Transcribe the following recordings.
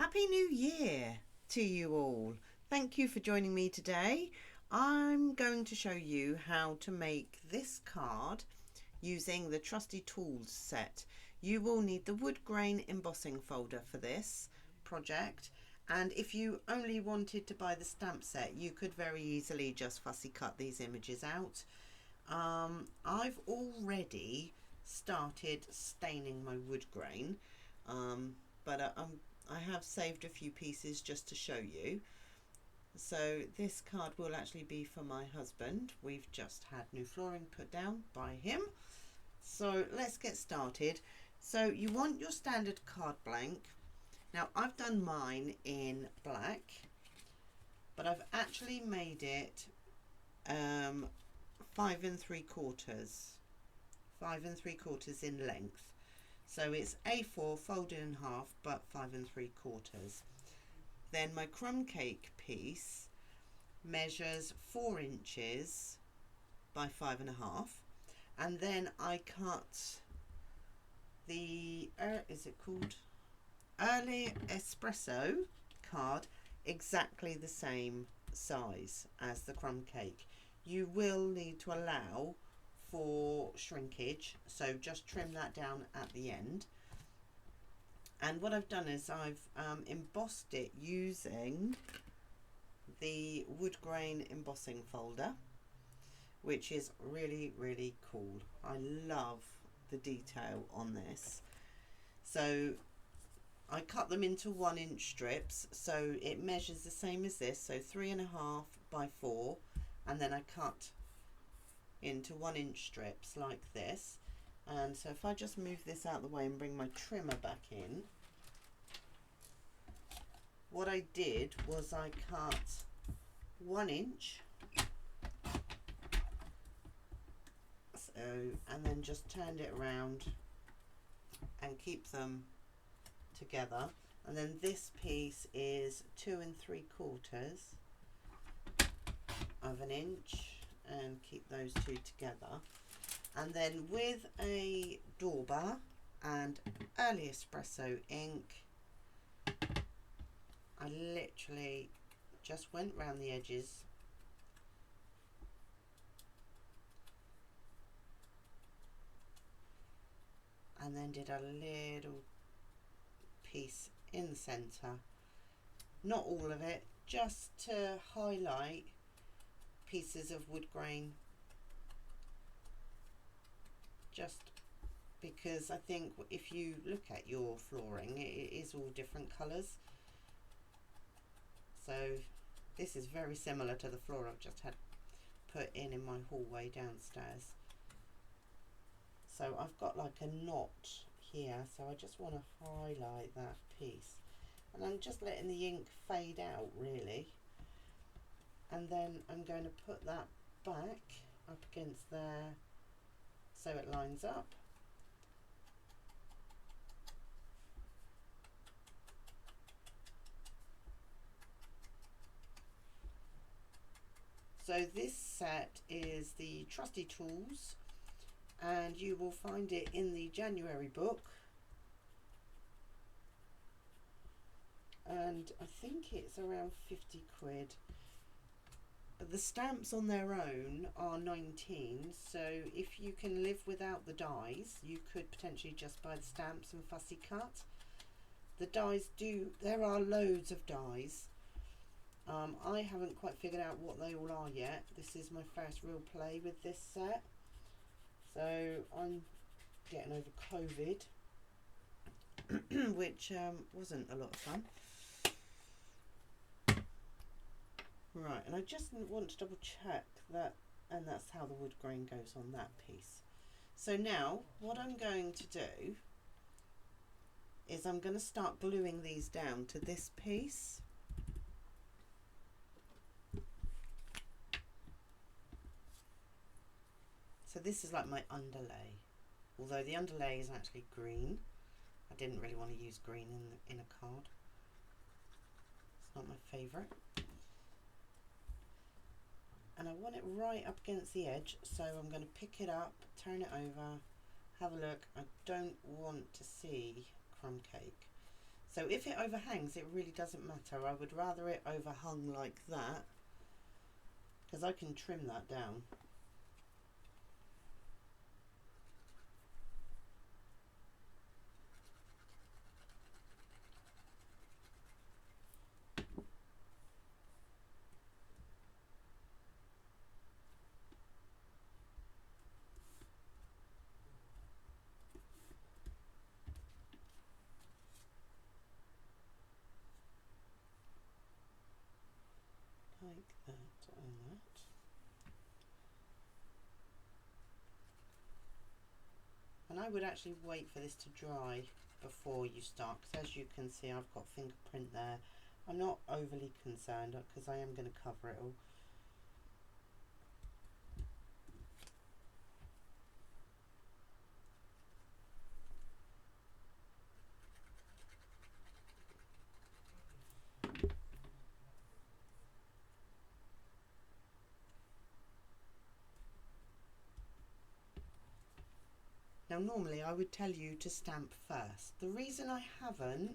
Happy New Year to you all. Thank you for joining me today. I'm going to show you how to make this card using the Trusty Tools set. You will need the wood grain embossing folder for this project, and if you only wanted to buy the stamp set, you could very easily just fussy cut these images out. I've already started staining my wood grain, but I have saved a few pieces just to show you. So this card will actually be for my husband. We've just had new flooring put down by him. So let's get started. So you want your standard card blank. Now I've done mine in black, but I've actually made it 5 3/4 in length. So it's A4 folded in half, but 5 3/4. Then my crumb cake piece measures 4 inches by 5 1/2, and then I cut the is it called early espresso card exactly the same size as the crumb cake. You will need to allow for shrinkage, so just trim that down at the end. And what I've done is I've embossed it using the wood grain embossing folder, which is really cool. I love the detail on this. So I cut them into 1 inch strips, so it measures the same as this, so 3 1/2 by 4, and then I cut into 1 inch strips like this. And so if I just move this out of the way and bring my trimmer back in, what I did was I cut 1 inch, so, and then just turned it around and keep them together. And then this piece is 2 3/4 of an inch, and keep those two together. And then with a dauber and early espresso ink, I literally just went round the edges and then did a little piece in the centre, not all of it, just to highlight pieces of wood grain, just because I think if you look at your flooring, it is all different colours. So this is very similar to the floor I've just had put in my hallway downstairs. So I've got like a knot here, so I just want to highlight that piece, and I'm just letting the ink fade out really. And then I'm going to put that back up against there so it lines up. So this set is the Trusty Tools, and you will find it in the January book, and I think it's around 50 quid. The stamps on their own are 19, so if you can live without the dies, you could potentially just buy the stamps and fussy cut. The dies there are loads of dies. I haven't quite figured out what they all are yet. This is my first real play with this set, so I'm getting over COVID, which wasn't a lot of fun. Right, and I just want to double check that, and that's how the wood grain goes on that piece. So now what I'm going to do is I'm going to start gluing these down to this piece. So this is like my underlay, although the underlay is actually green. I didn't really want to use green in a card. It's not my favourite. And I want it right up against the edge, so I'm going to pick it up, turn it over, have a look. I don't want to see crumb cake, So if it overhangs, it really doesn't matter. I would rather it overhung like that, because I can trim that down. Like that and that. And I would actually wait for this to dry before you start, because as you can see I've got fingerprint there. I'm not overly concerned because I am going to cover it all. Now normally I would tell you to stamp first. The reason I haven't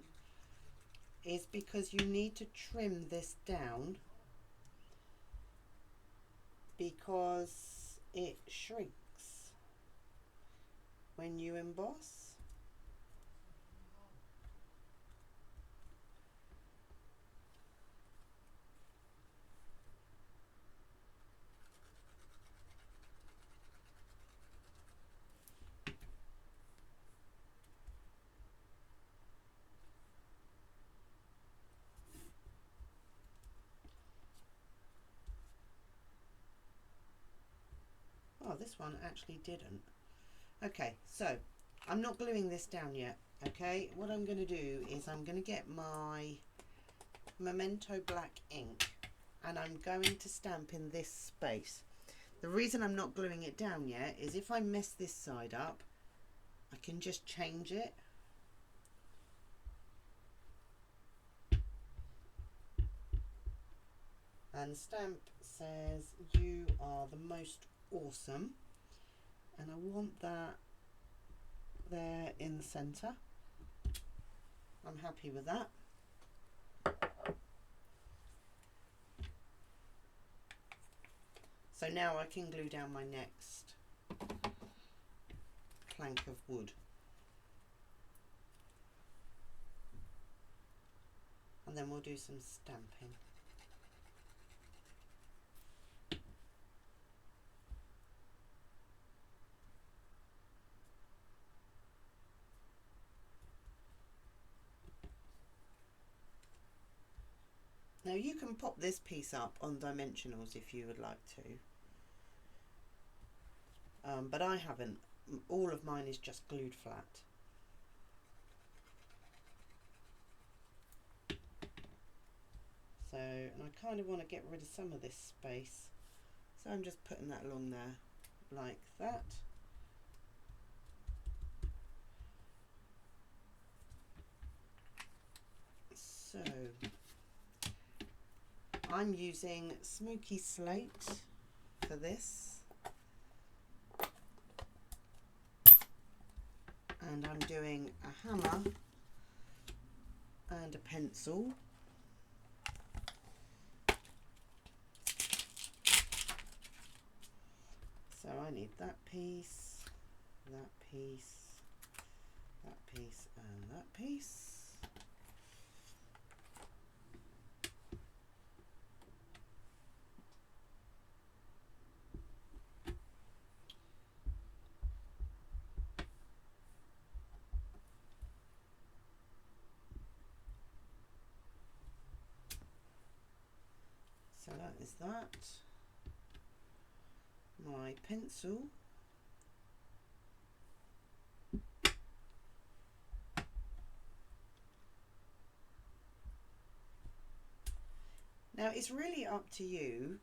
is because you need to trim this down because it shrinks when you emboss. Oh, this one actually didn't. Okay, so I'm not gluing this down yet. Okay, what I'm going to do is I'm going to get my Memento black ink and I'm going to stamp in this space. The reason I'm not gluing it down yet is if I mess this side up, I can just change it. And the stamp says, "You are the most awesome," and I want that there in the centre. I'm happy with that. So now I can glue down my next plank of wood. And then we'll do some stamping. Now you can pop this piece up on dimensionals if you would like to, but I haven't. All of mine is just glued flat. So, and I kind of want to get rid of some of this space, so I'm just putting that along there like that. So I'm using smoky slate for this, and I'm doing a hammer and a pencil. So I need that piece, that piece, that piece and that piece. So that is that. My pencil. Now it's really up to you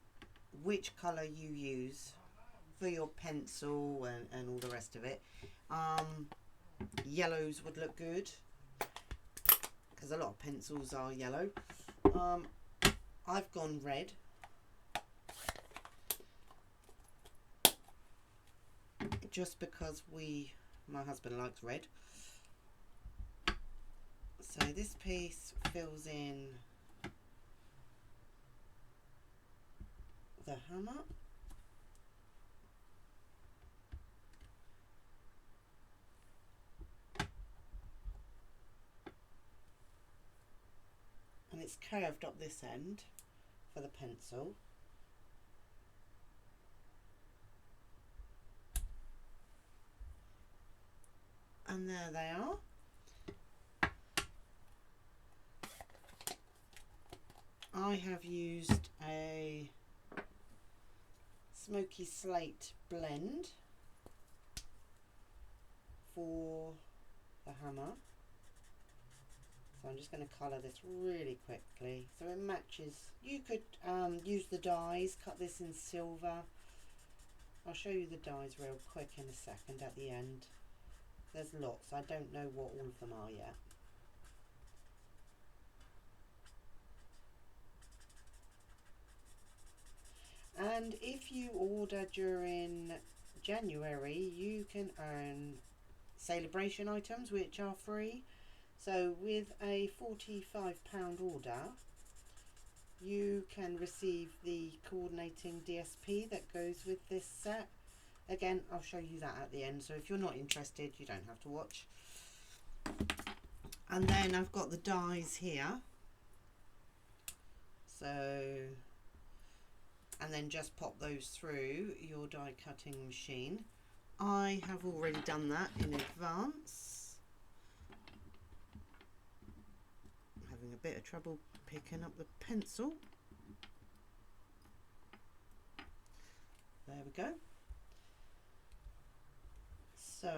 which colour you use for your pencil and all the rest of it. Yellows would look good because a lot of pencils are yellow. I've gone red. Just because my husband likes red. So this piece fills in the hammer. And it's curved up this end for the pencil. And there they are. I have used a smoky slate blend for the hammer. So I'm just going to colour this really quickly so it matches. You could use the dyes, cut this in silver. I'll show you the dyes real quick in a second at the end. There's lots, I don't know what all of them are yet. And if you order during January, you can earn celebration items which are free. So with a £45 order, you can receive the coordinating DSP that goes with this set. Again, I'll show you that at the end, so if you're not interested, you don't have to watch. And then I've got the dies here. So, and then just pop those through your die cutting machine. I have already done that in advance. I'm having a bit of trouble picking up the pencil. There we go. So,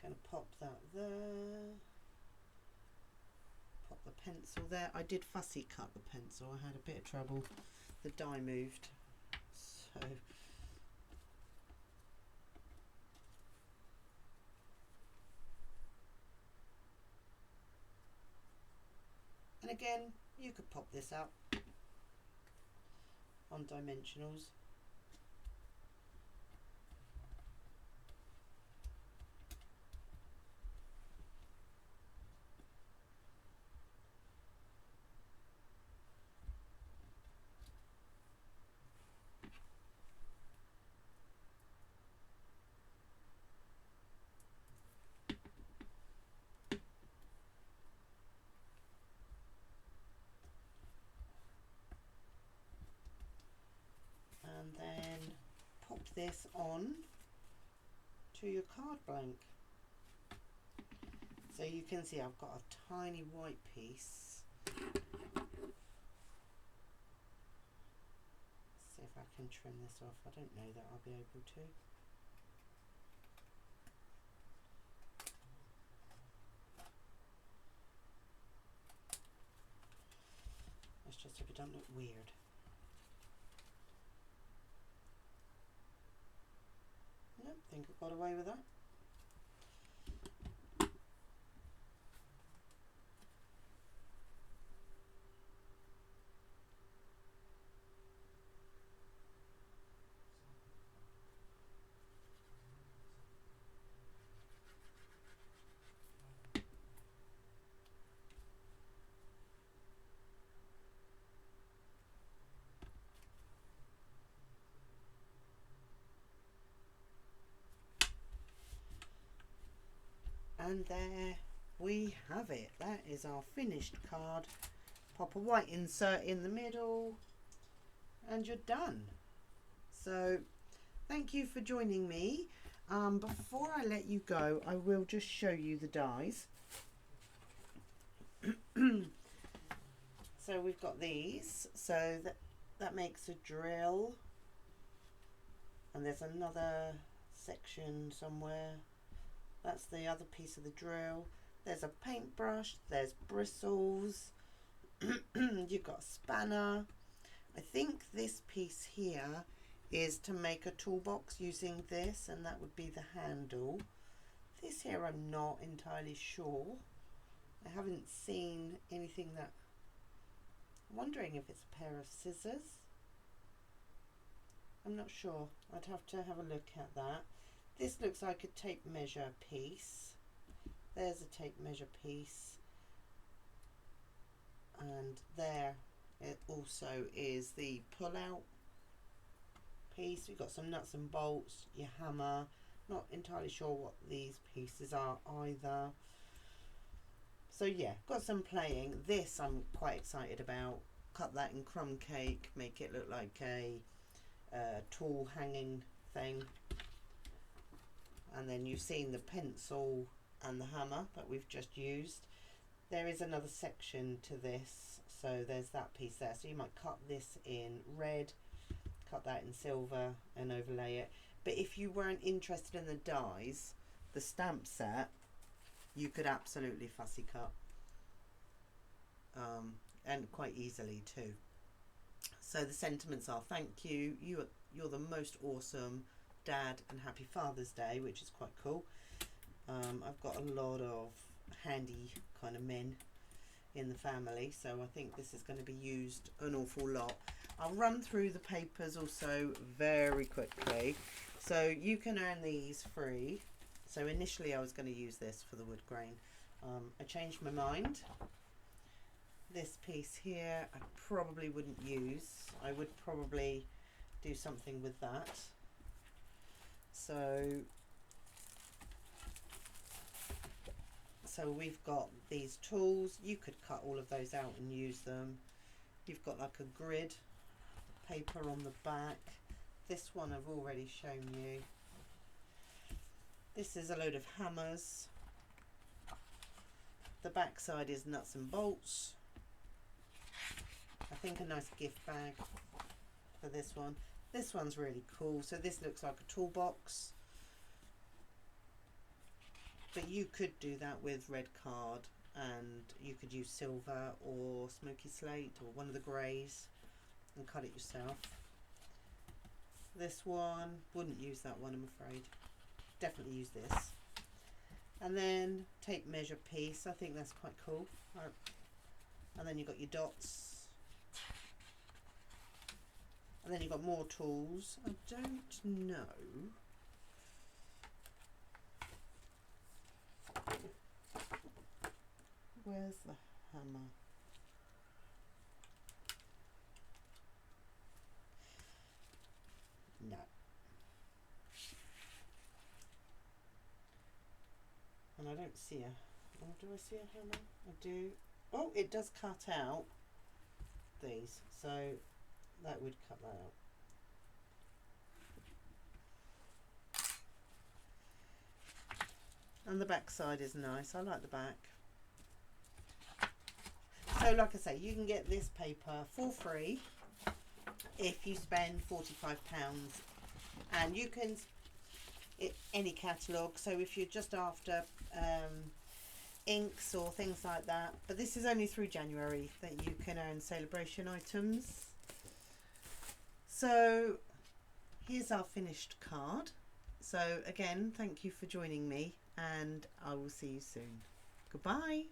going to pop that there. Pop the pencil there. I did fussy cut the pencil. I had a bit of trouble. The die moved. So, and again, you could pop this up on dimensionals. And then pop this on to your card blank. So you can see I've got a tiny white piece. See if I can trim this off. I don't know that I'll be able to. Let's just hope it doesn't look weird. Nope, think I got away with that. And there we have it. That is our finished card. Pop a white insert in the middle and you're done. So thank you for joining me. Before I let you go, I will just show you the dies. So we've got these. So that makes a drill. And there's another section somewhere. That's the other piece of the drill. There's a paintbrush, there's bristles, you've got a spanner. I think this piece here is to make a toolbox using this, and that would be the handle. This here I'm not entirely sure. I haven't seen anything that... I'm wondering if it's a pair of scissors. I'm not sure. I'd have to have a look at that. This looks like a tape measure piece. There's a tape measure piece, and there it also is the pull out piece. We've got some nuts and bolts, your hammer. Not entirely sure what these pieces are either. So yeah, got some playing. This I'm quite excited about. Cut that in crumb cake, make it look like a tool hanging thing. And then you've seen the pencil and the hammer that we've just used. There is another section to this, so there's that piece there. So you might cut this in red, cut that in silver and overlay it. But if you weren't interested in the dies, the stamp set, you could absolutely fussy cut, and quite easily too. So the sentiments are: thank you, you're the most awesome dad, and happy Father's Day, which is quite cool. I've got a lot of handy kind of men in the family, so I think this is going to be used an awful lot. I'll run through the papers also very quickly. So you can earn these free. So initially I was going to use this for the wood grain. I changed my mind. This piece here I probably wouldn't use. I would probably do something with that. So we've got these tools. You could cut all of those out and use them. You've got like a grid paper on the back. This one I've already shown you. This is a load of hammers. The back side is nuts and bolts. I think a nice gift bag for this one. This one's really cool. So this looks like a toolbox. But you could do that with red card, and you could use silver or smoky slate or one of the greys and cut it yourself. This one, wouldn't use that one, I'm afraid. Definitely use this. And then tape measure piece, I think that's quite cool. And then you've got your dots. And then you've got more tools. I don't know. Where's the hammer? No. And I don't see a... Oh, do I see a hammer? I do. Oh, it does cut out these. So that would cut that out. And the back side is nice. I like the back. So like I say, you can get this paper for free if you spend £45, and you can any catalogue. So if you're just after inks or things like that, but this is only through January that you can earn celebration items. So here's our finished card. So again, thank you for joining me, and I will see you soon. Goodbye.